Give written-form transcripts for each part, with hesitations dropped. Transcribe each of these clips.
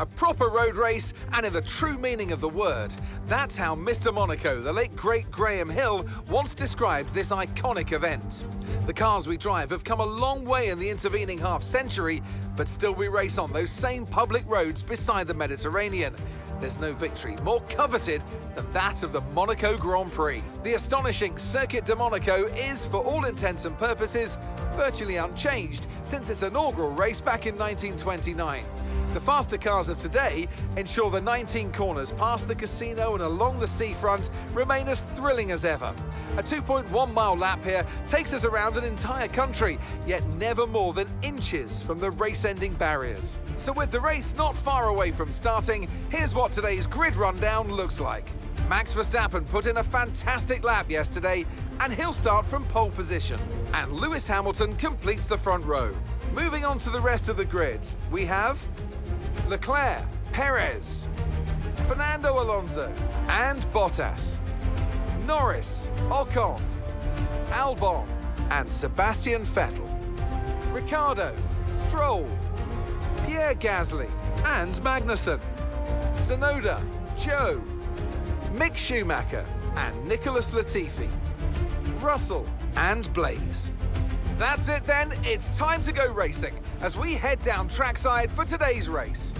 A proper road race, and in the true meaning of the word. That's how Mr. Monaco, the late great Graham Hill, once described this iconic event. The cars we drive have come a long way in the intervening half-century, but still we race on those same public roads beside the Mediterranean. There's no victory more coveted than that of the Monaco Grand Prix. The astonishing Circuit de Monaco is, for all intents and purposes, virtually unchanged since its inaugural race back in 1929. The faster cars of today ensure the 19 corners past the casino and along the seafront remain as thrilling as ever. A 2.1-mile lap here takes us around an entire country, yet never more than inches from the race-ending barriers. So with the race not far away from starting, here's what today's grid rundown looks like. Max Verstappen put in a fantastic lap yesterday, and he'll start from pole position. And Lewis Hamilton completes the front row. Moving on to the rest of the grid, we have Leclerc, Perez, Fernando Alonso, and Bottas, Norris, Ocon, Albon, and Sebastian Vettel, Ricciardo, Stroll, Pierre Gasly, and Magnussen, Tsunoda, Zhou, Mick Schumacher, and Nicholas Latifi, Russell, and Blaze. That's it then, it's time to go racing as we head down trackside for today's race.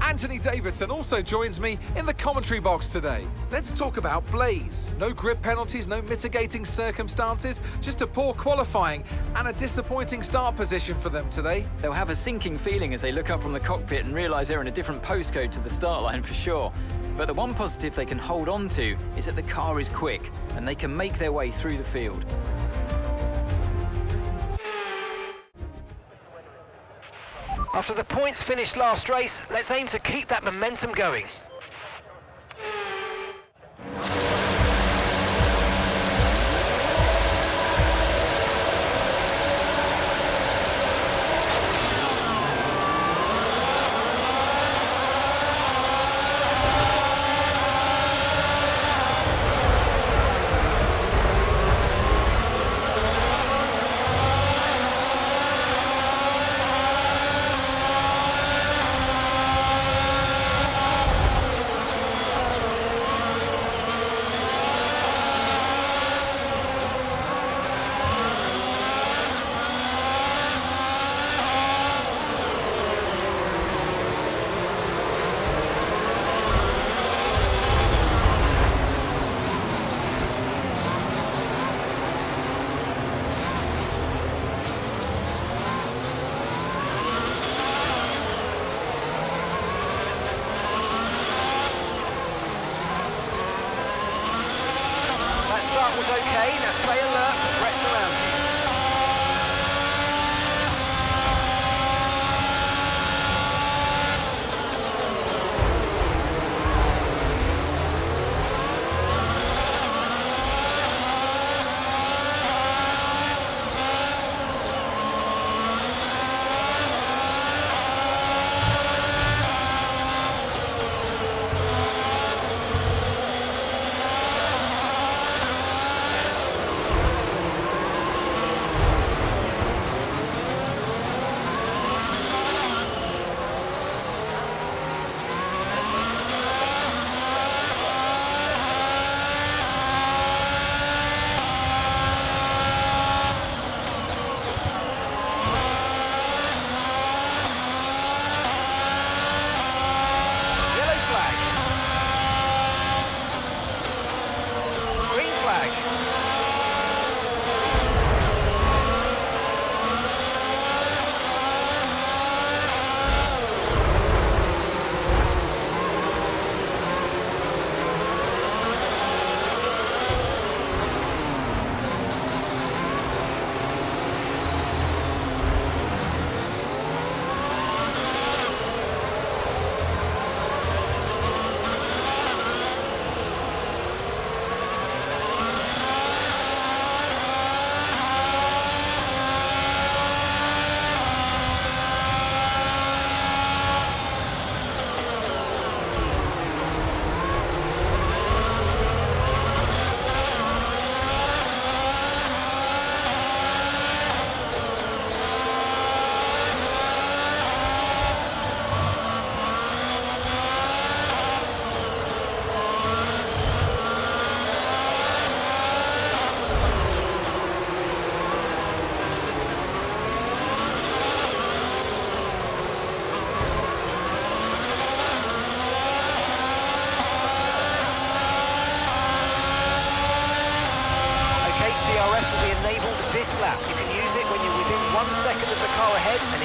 Anthony Davidson also joins me in the commentary box today. Let's talk about Blaze. No grid penalties, no mitigating circumstances, just a poor qualifying and a disappointing start position for them today. They'll have a sinking feeling as they look up from the cockpit and realise they're in a different postcode to the start line for sure. But the one positive they can hold on to is that the car is quick and they can make their way through the field. After the points finished last race, let's aim to keep that momentum going.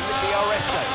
in the DRS zone.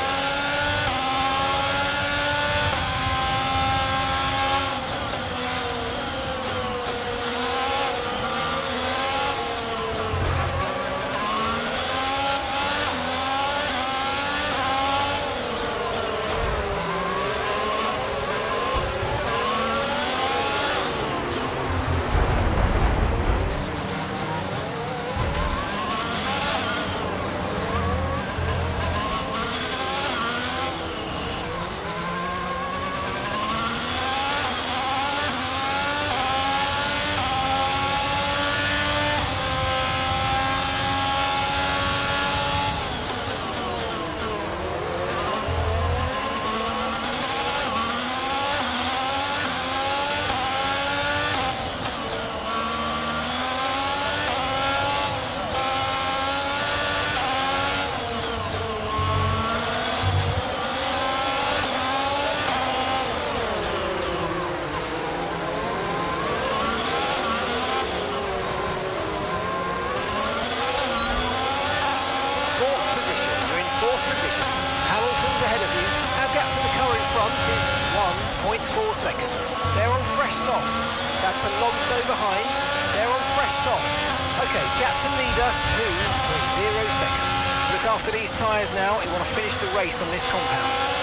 Seconds. They're on fresh softs. That's Alonso behind. They're on fresh softs. Okay, gap to leader, 2.0 seconds. Look after these tyres now. You want to finish the race on this compound.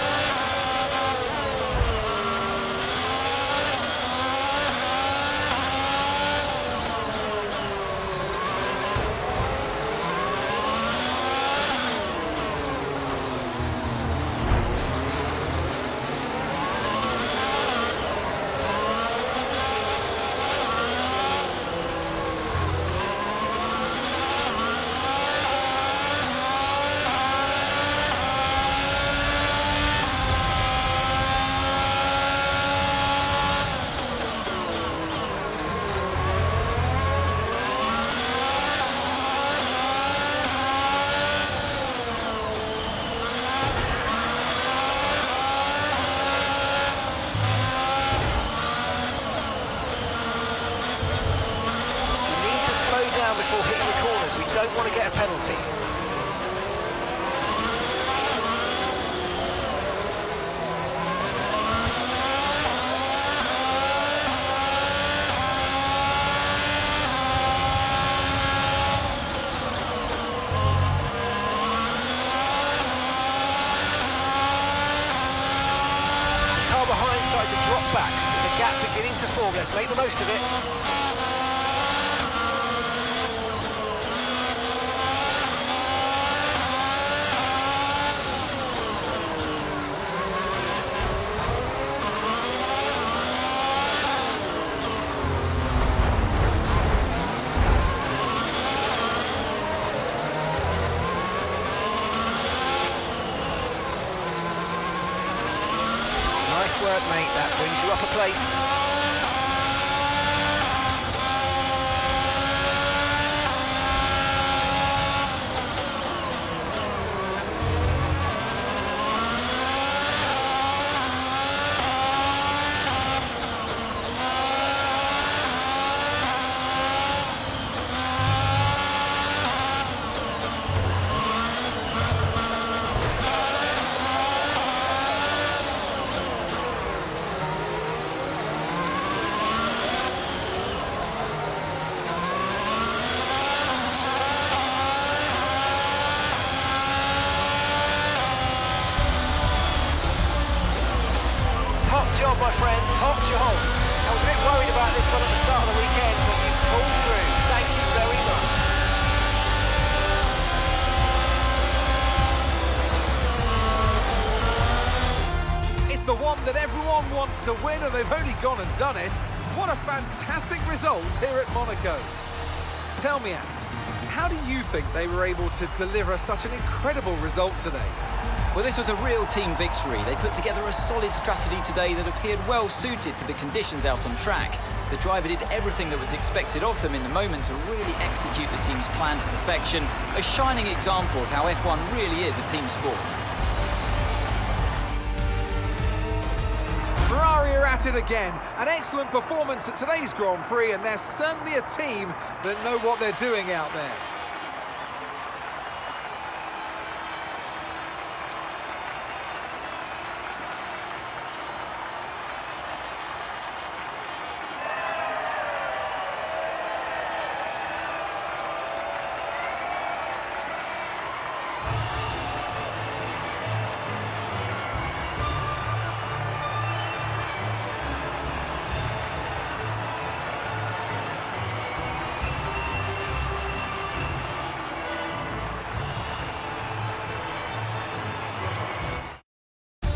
Before hitting the corners, we don't want to get a penalty. The car behind started to drop back. There's a gap beginning to form. Let's make the most of it. Nice work, mate. That brings you up a place. Top job, my friend, top job. I was a bit worried about this one at the start of the weekend, but you pulled through. Thank you very much. It's the one that everyone wants to win, and they've only gone and done it. What a fantastic result here at Monaco. Tell me, Ant, how do you think they were able to deliver such an incredible result today? Well, this was a real team victory. They put together a solid strategy today that appeared well suited to the conditions out on track. The driver did everything that was expected of them in the moment to really execute the team's plan to perfection. A shining example of how F1 really is a team sport. Ferrari are at it again. An excellent performance at today's Grand Prix, and they're certainly a team that know what they're doing out there.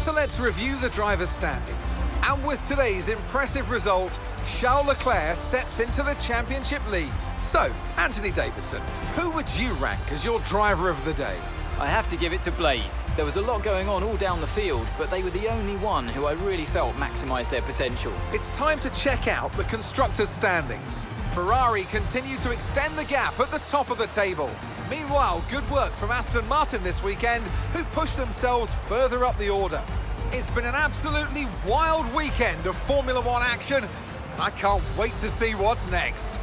So let's review the drivers' standings. And with today's impressive result, Charles Leclerc steps into the championship lead. So, Anthony Davidson, who would you rank as your driver of the day? I have to give it to Blaze. There was a lot going on all down the field, but they were the only one who I really felt maximised their potential. It's time to check out the constructors' standings. Ferrari continue to extend the gap at the top of the table. Meanwhile, good work from Aston Martin this weekend, who pushed themselves further up the order. It's been an absolutely wild weekend of Formula One action. I can't wait to see what's next.